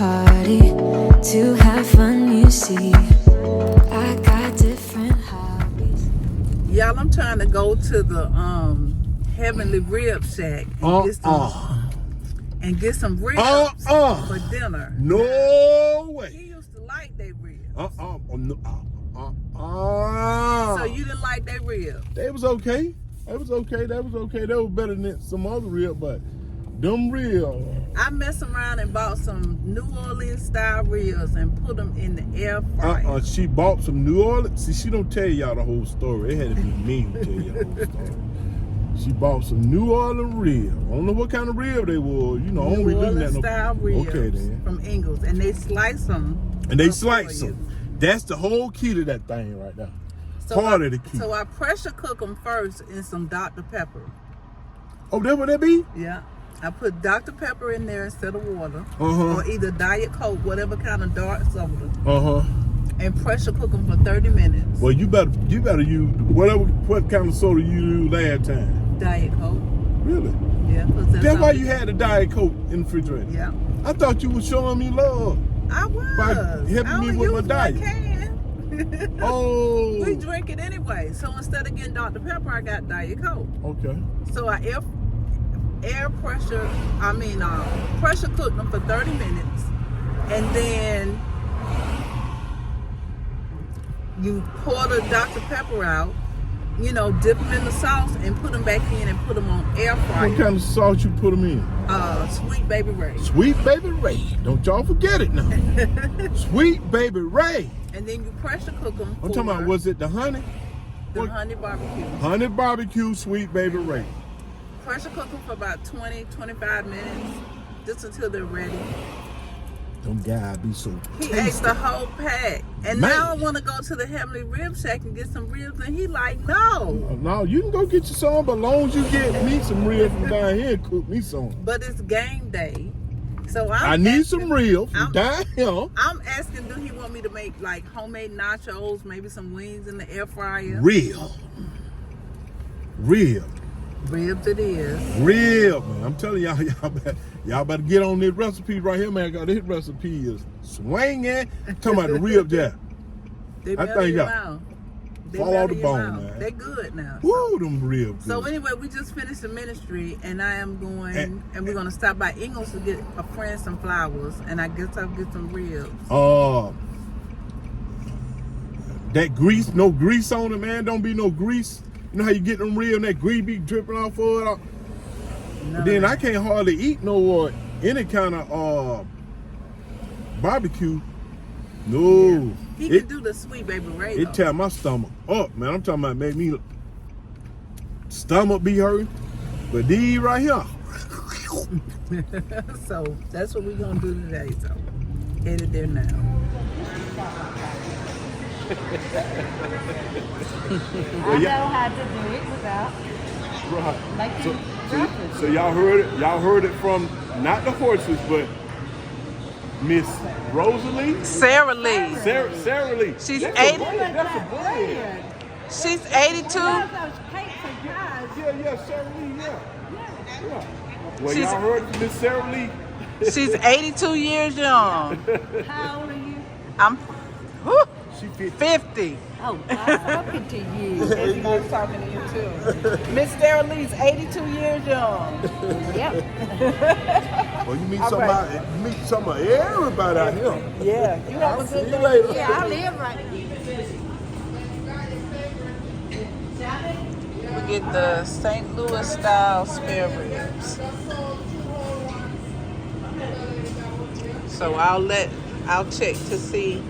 party to have fun, you see. I got different hobbies. Y'all, I'm trying to go to the Heavenly Rib Shack and get some ribs for dinner. No way. He used to like their ribs. So you didn't like their ribs? They was okay. They was okay. They was better than some other ribs, but them ribs. I messed around and bought some New Orleans style ribs and put them in the air fryer. She bought some New Orleans. See, she don't tell y'all the whole story. It had to be me to tell you the whole story. She bought some New Orleans ribs. I don't know what kind of rib they were. You know, I don't be looking at no style ribs okay, then. From Ingles, and they slice them. That's the whole key to that thing right now. So Part of the key. So I pressure cook them first in some Dr. Pepper. Oh, that what that be? Yeah. I put Dr. Pepper in there instead of water. Uh-huh. Or either Diet Coke, whatever kind of dark soda. Uh-huh. And pressure cook them for 30 minutes. Well, you better use what kind of soda you used last time? Diet Coke. Really? Yeah. That's why you had a Diet Coke in the refrigerator. Yeah. I thought you were showing me love. I was. By helping me with my diet. Oh. We drink it anyway. So instead of getting Dr. Pepper, I got Diet Coke. Okay. So I pressure cook them for 30 minutes. And then you pour the Dr. Pepper out, you know, dip them in the sauce and put them back in and put them on air fryer. What kind of sauce you put them in? Sweet Baby Ray. Sweet Baby Ray. Don't y'all forget it now. Sweet Baby Ray. And then you pressure cook them. I'm talking about, was it the honey? The honey barbecue. Honey barbecue, Sweet Baby Ray. Pressure cook them for about 20-25 minutes, just until they're ready. Them guys be so tasty. He ate the whole pack. And Man. now I want to go to the Heavenly Rib Shack and get some ribs. And he like, no. No, you can go get you some, but as long as you get me some ribs from down here and cook me some. But it's game day. So I need some ribs from down here. I'm asking, do he want me to make like homemade nachos, maybe some wings in the air fryer? Real. Ribs it is. Real, man. I'm telling y'all better get on this recipe right here, man. This recipe is swinging. Talking about the ribs there. They I think y'all fall off the bone, man. They're good now. Woo, them ribs. So anyway, we just finished the ministry, and I am going, and we're gonna stop by Ingles to get a friend some flowers, and I guess I'll get some ribs. That grease, no grease on it, man. Don't be no grease. You know how you get them ribs and that grease be dripping off of it? No. But then I can't hardly eat any kind of barbecue. No. Yeah. He can do the Sweet Baby Ray. It tear my stomach up, man. I'm talking about make me stomach be hurting. But these right here. So that's what we're gonna do today. So headed there now. I know how to do it without making breakfast. So y'all heard it from not the horses, but Miss Rosalie? Sarah Lee. Sarah Lee. She's 80. That's a brand. She's 82. Yeah, Sarah Lee, yeah. Well, y'all heard from Miss Sarah Lee. She's 82 years young. How old are you? I'm She 50. 50. Oh, I'm talking to you. I was talking to you too. Miss Sarah Lee's 82 years young. Yep. Well, you meet somebody, everybody out here. Yeah, you have a good See you day. later. Yeah, I live right here. We get the St. Louis style spare ribs. So I'll check to see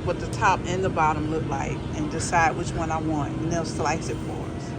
what the top and the bottom look like and decide which one I want, and they'll slice it for us.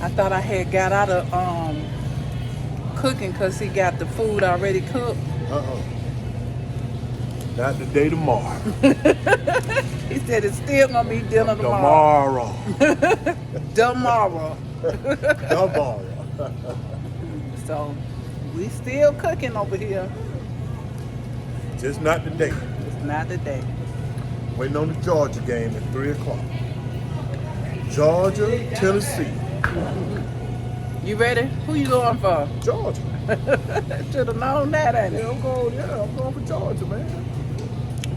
I thought I had got out of cooking because he got the food already cooked. Not today, tomorrow. He said it's still gonna be dinner tomorrow. Tomorrow. Tomorrow. So we still cooking over here. Just not today. It's not today. Waiting on the Georgia game at 3 o'clock. Georgia, Tennessee. You ready? Who you going for? Georgia. Should have known that, ain't it? I'm going for Georgia, man.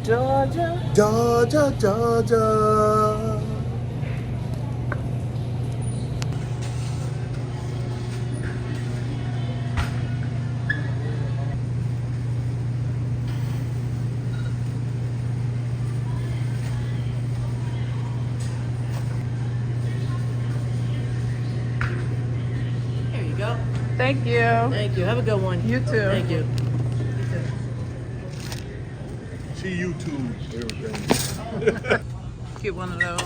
Georgia. Georgia, Georgia. There you go. Thank you. Thank you. Have a good one. You too. Thank you. She YouTube everything. Get one of those.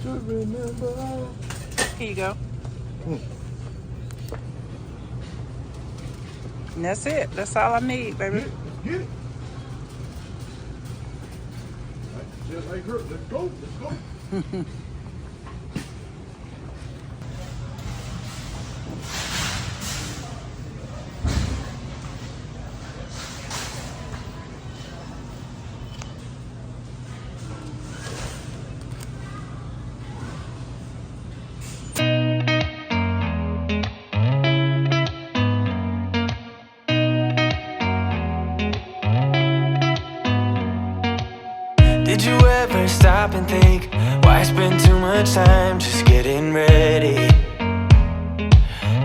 To remember. Here you go. And that's it. That's all I need, baby. Get it. Just like her. Let's go. Let's go. Did you ever stop and think, why spend too much time just getting ready?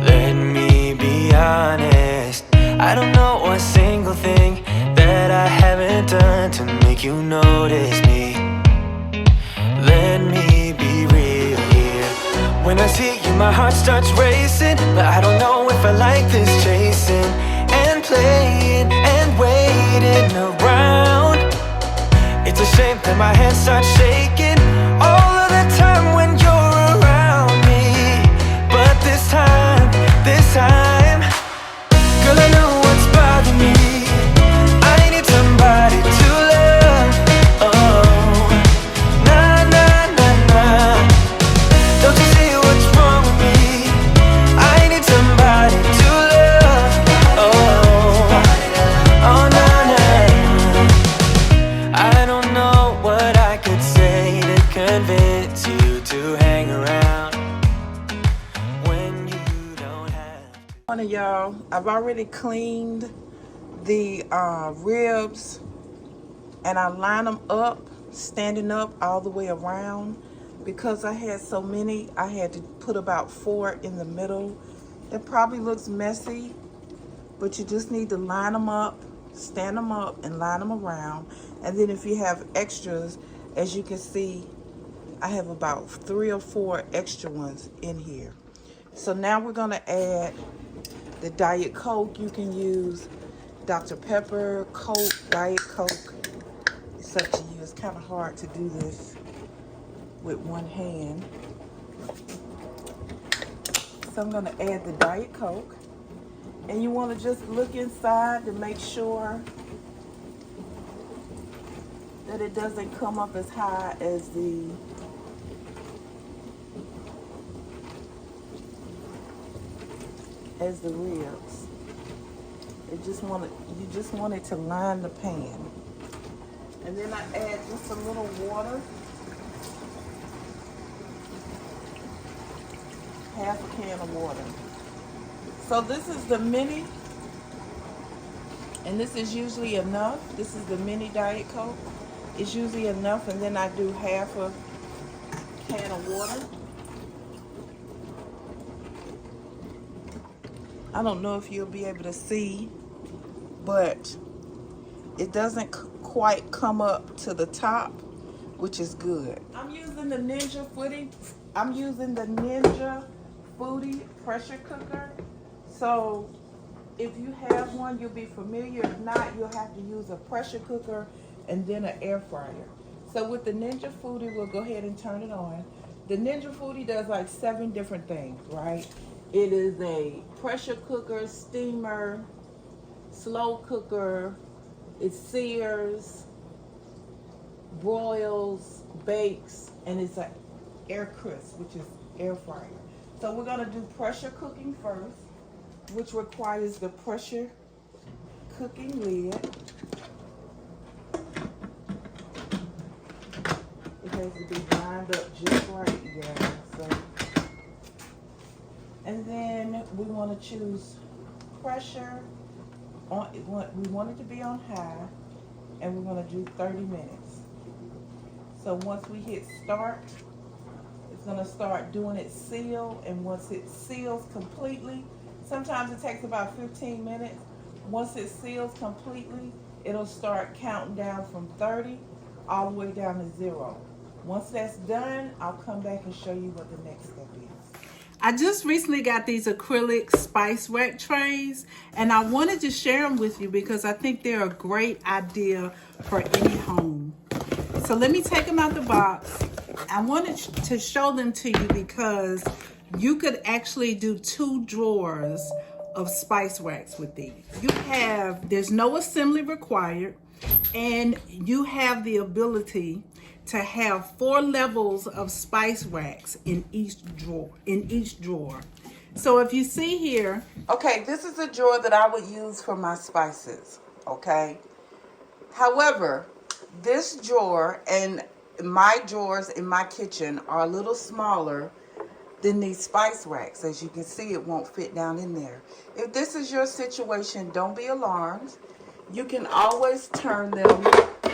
Let me be honest, I don't know one single thing that I haven't done to make you notice me. Let me be real here. When I see you, my heart starts racing, but I don't know if I like this chasing and playing and waiting around. It's a shame that my hands start shaking all of the time when you're around me. But this time, girl, I know what's bothering me. I need somebody to love. Oh, nah, nah, nah, nah. Don't you see what's wrong with me? I need somebody to love. Oh, nah, nah. I don't know what I could say to convince you to hang around when you don't have to. One of y'all, I've already cleaned the ribs and I line them up, standing up all the way around. Because I had so many, I had to put about 4 in the middle. It probably looks messy, but you just need to line them up, stand them up, and line them around. And then if you have extras, as you can see, I have about 3 or 4 extra ones in here. So now we're gonna add the Diet Coke. You can use Dr. Pepper, Coke, Diet Coke. It's up to you. It's kind of hard to do this with one hand. So I'm gonna add the Diet Coke. And you wanna just look inside to make sure that it doesn't come up as high as the ribs. You just want it to line the pan. And then I add just a little water. Half a can of water. So this is the mini, and this is usually enough. This is the mini Diet Coke. It's usually enough, and then I do half a can of water. I don't know if you'll be able to see, but it doesn't quite come up to the top, which is good. I'm using the Ninja Foodie pressure cooker. So if you have one, you'll be familiar. If not, you'll have to use a pressure cooker and then an air fryer. So with the Ninja Foodie, we'll go ahead and turn it on. The Ninja Foodie does like 7 different things, right? It is a pressure cooker, steamer, slow cooker, it sears, broils, bakes, and it's an air crisp, which is air fryer. So we're gonna do pressure cooking first, which requires the pressure cooking lid. It has to be lined up just right, you guys. So, and then we want to choose pressure on. We want it to be on high, and we're going to do 30 minutes. So once we hit start, it's going to start doing its seal, and once it seals completely, sometimes it takes about 15 minutes. Once it seals completely, it'll start counting down from 30 all the way down to 0. Once that's done, I'll come back and show you what the next step is. I just recently got these acrylic spice rack trays, and I wanted to share them with you because I think they're a great idea for any home. So let me take them out the box. I wanted to show them to you because you could actually do 2 drawers of spice racks with these. There's no assembly required, and you have the ability to have 4 levels of spice racks in each drawer. So if you see here, okay, this is a drawer that I would use for my spices, okay? However, this drawer and my drawers in my kitchen are a little smaller than these spice racks. As you can see, it won't fit down in there. If this is your situation, don't be alarmed. You can always turn them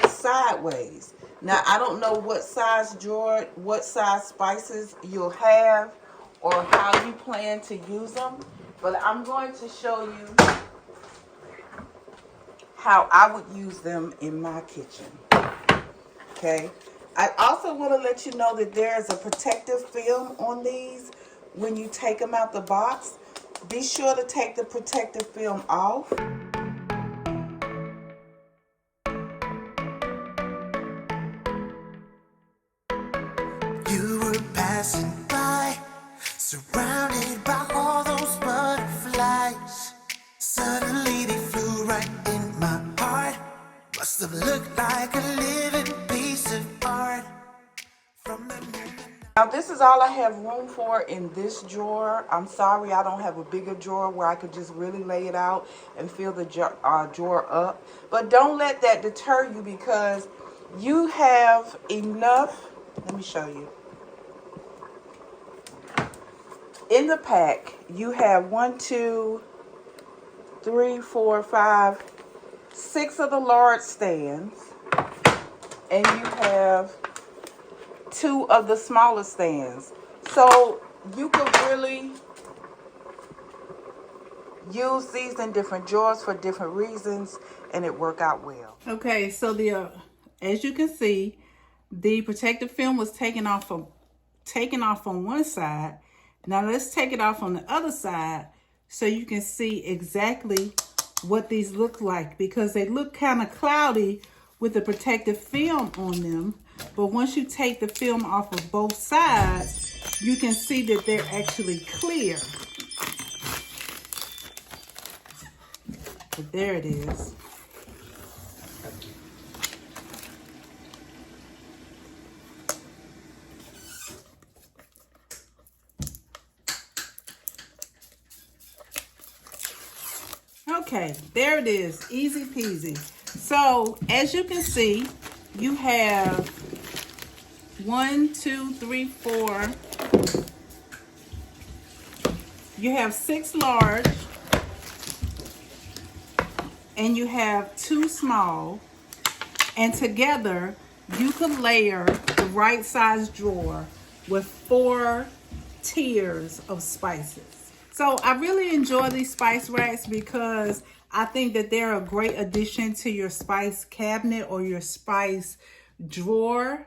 sideways. Now, I don't know what size drawer, what size spices you'll have or how you plan to use them, but I'm going to show you how I would use them in my kitchen. Okay. I also want to let you know that there is a protective film on these when you take them out the box. Be sure to take the protective film off. You were passing by, surrounded by all those butterflies. Suddenly they flew right in my heart. Must have looked like a living piece of art. From the moment. Now this is all I have room for in this drawer. I'm sorry I don't have a bigger drawer where I could just really lay it out and fill the drawer up. But don't let that deter you because you have enough. Let me show you. In the pack, you have 1, 2, 3, 4, 5, 6 of the large stands, and you have 2 of the smaller stands. So you could really use these in different drawers for different reasons, and it work out well. okay, so as you can see, the protective film was taken off on one side. Now let's take it off on the other side so you can see exactly what these look like, because they look kind of cloudy with the protective film on them. But once you take the film off of both sides, you can see that they're actually clear. But there it is. Okay, there it is, easy peasy. So as you can see, you have 1, 2, 3, 4. You have 6 large, and you have 2 small, and together you can layer the right size drawer with 4 tiers of spices. So I really enjoy these spice racks because I think that they're a great addition to your spice cabinet or your spice drawer.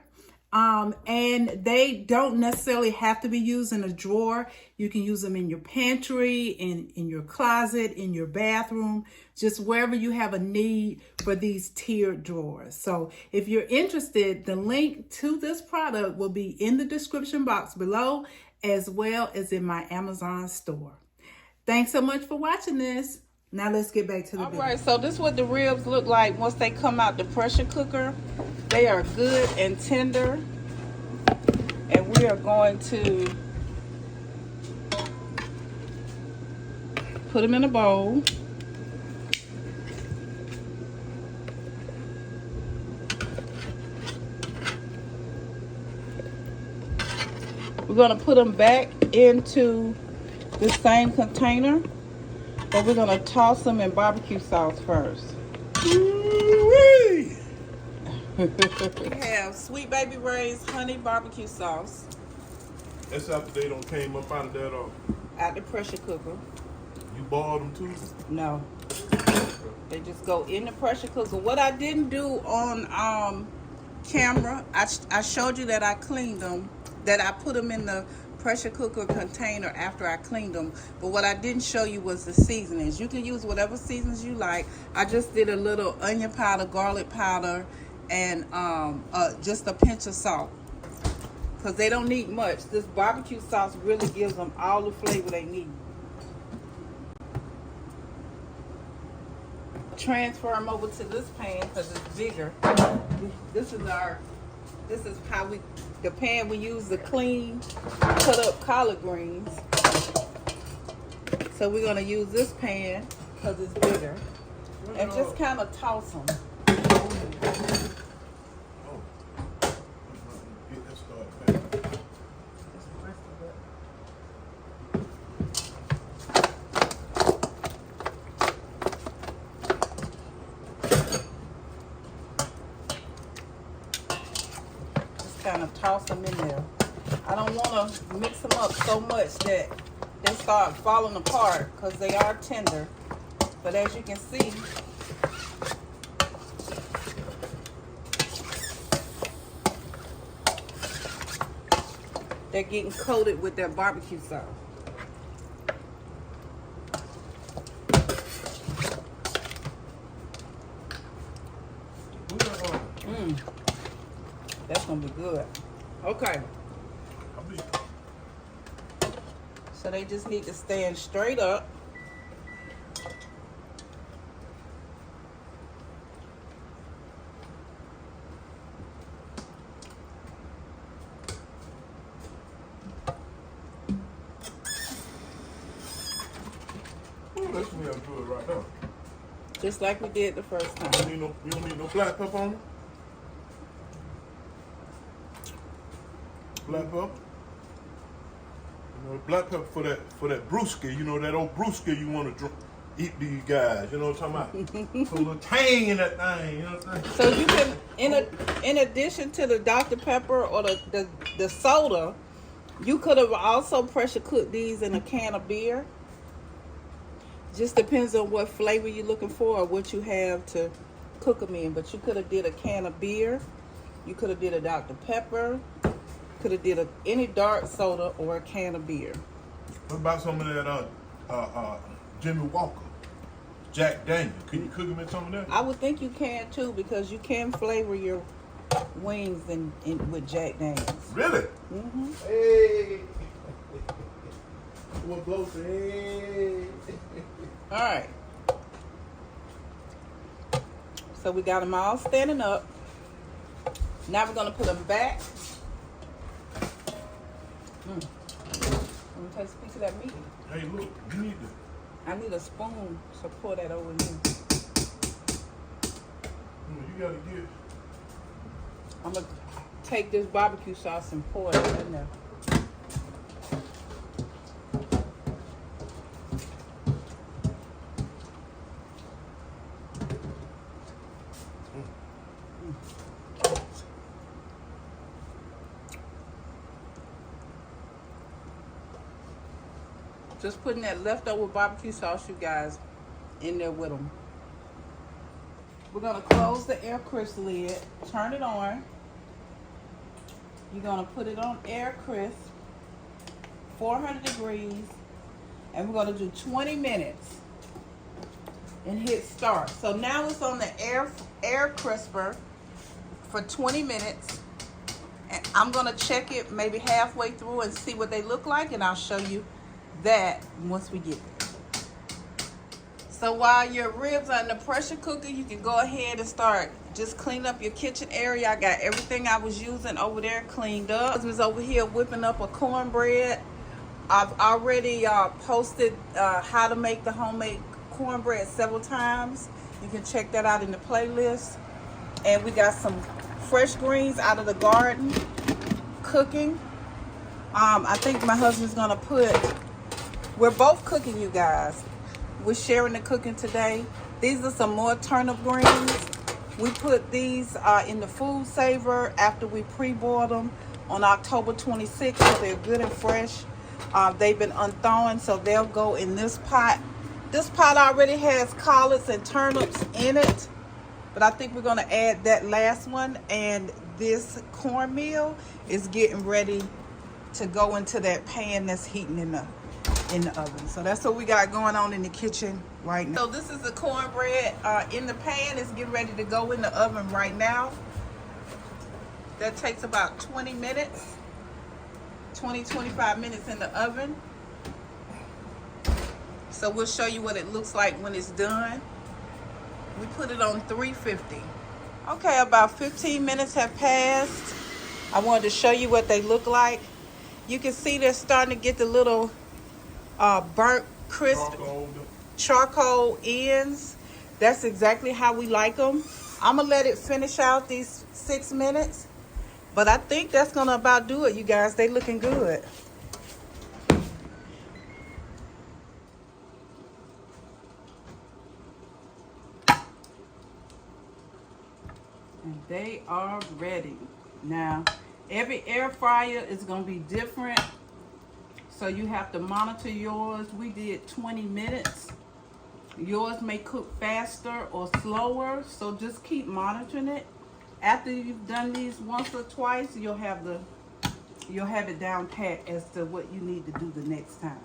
And they don't necessarily have to be used in a drawer. You can use them in your pantry, in your closet, in your bathroom, just wherever you have a need for these tiered drawers. So if you're interested, the link to this product will be in the description box below, as well as in my Amazon store. Thanks so much for watching this. Now let's get back to the video. All right, so this is what the ribs look like once they come out the pressure cooker. They are good and tender. And we are going to put them in a bowl. We're going to put them back into the same container. But we're gonna toss them in barbecue sauce first. We have Sweet Baby Ray's honey barbecue sauce. That's after they don't came up out of that out the pressure cooker. You boiled them too? No. They just go in the pressure cooker. What I didn't do on camera, I showed you that I cleaned them, that I put them in the pressure cooker container after I cleaned them, but what I didn't show you was the seasonings. You can use whatever seasonings you like. I just did a little onion powder, garlic powder, and just a pinch of salt, because they don't need much. This barbecue sauce really gives them all the flavor they need. Transfer them over to this pan because it's bigger. This is how the pan we use to clean, cut up collard greens. So we're gonna use this pan because it's bigger, and just kind of toss them. Kind of toss them in there. I don't want to mix them up so much that they start falling apart, because they are tender. But as you can see, they're getting coated with that barbecue sauce. That's gonna be good. Okay. So they just need to stand straight up. That smells good right now. Just like we did the first time. You don't need no black pepper on it? Black pepper? You know, black pepper for that brewski, you know, that old brewski you want to eat these guys, you know what I'm talking about? Put a little tang in that thing, you know what I'm saying? So you can, in addition to the Dr. Pepper or the soda, you could have also pressure cooked these in a can of beer. Just depends on what flavor you're looking for or what you have to cook them in. But you could have did a can of beer. You could have did a Dr. Pepper. Could have did any dark soda or a can of beer. What about some of that Jimmy Walker, Jack Daniel? Can you cook them in some of that? I would think you can too, because you can flavor your wings with Jack Daniels. Really? Mm-hmm. Hey. One closer. Hey. All right. So we got them all standing up. Now we're gonna put them back. I'm gonna take a piece of that meat. Hey, look, you need to. I need a spoon to pour that over here. You gotta get. I'm gonna take this barbecue sauce and pour it in there. Just putting that leftover barbecue sauce, you guys, in there with them. We're gonna close the air crisp lid, turn it on, You're gonna put it on air crisp, 400 degrees, and we're gonna do 20 minutes and hit start. So now it's on the air crisper for 20 minutes. And I'm gonna check it maybe halfway through and see what they look like, and I'll show you that once we get there. So while your ribs are in the pressure cooker, you can go ahead and start just clean up your kitchen area. I got everything I was using over there cleaned up. I was over here whipping up a cornbread. I've already posted how to make the homemade cornbread several times. You can check that out in the playlist. And we got some fresh greens out of the garden cooking. I think my husband's gonna we're both cooking, you guys. We're sharing the cooking today. These are some more turnip greens. We put these in the food saver after we pre-boiled them on October 26th, so they're good and fresh. They've been unthawing, so they'll go in this pot. This pot already has collards and turnips in it, but I think we're gonna add that last one, and this cornmeal is getting ready to go into that pan that's heating in the oven. So that's what we got going on in the kitchen right now. So this is the cornbread in the pan. It's getting ready to go in the oven right now. That takes about 20 minutes, 20-25 minutes in the oven. So we'll show you what it looks like when it's done. We put it on 350. Okay, about 15 minutes have passed. I wanted to show you what they look like. You can see they're starting to get the little burnt crisp charcoal ends. That's exactly how we like them. I'm gonna let it finish out these 6 minutes, but I think that's gonna about do it, you guys. They looking good. And they are ready. Now, every air fryer is gonna be different, so you have to monitor yours. We did 20 minutes. Yours may cook faster or slower, so just keep monitoring it. After you've done these once or twice, you'll have it down pat as to what you need to do the next time.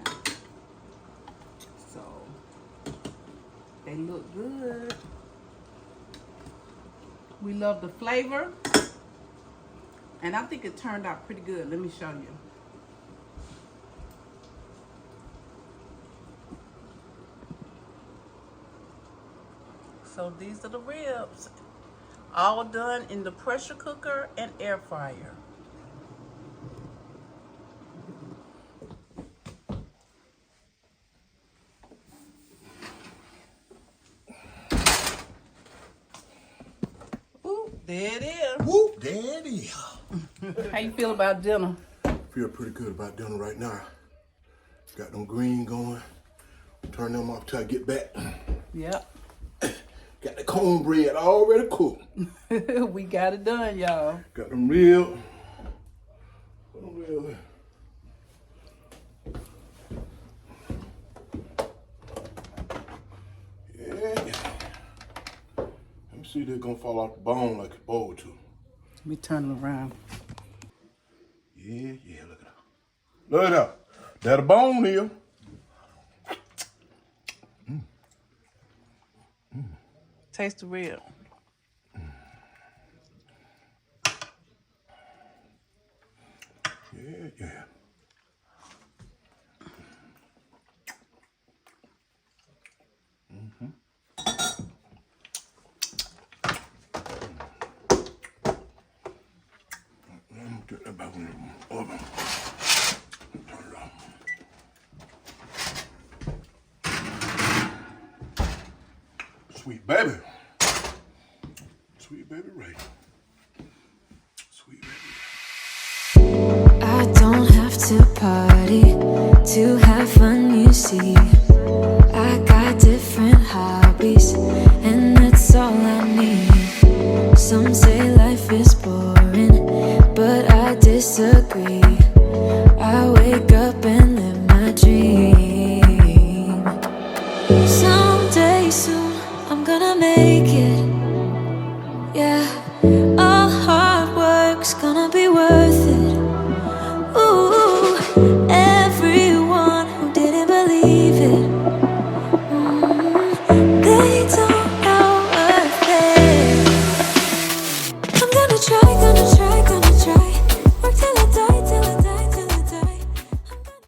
So they look good. We love the flavor, and I think it turned out pretty good. Let me show you. So these are the ribs, all done in the pressure cooker and air fryer. Ooh, there it is. Whoop, there it is. How you feel about dinner? Feel pretty good about dinner right now. Got them green going. Turn them off till I get back. Yep. Got the cornbread already cooked. We got it done, y'all. Got them real. Put them real. Yeah. Let me see if they're gonna fall off the bone like it's supposed to. Let me turn them around. Yeah, look at that. Look at that. That a bone here. Taste the rib. Yeah. Get that back in the oven. Turn it on. Sweet baby. Sweet baby Ray. Sweet baby Ray. I don't have to party to have fun, you see.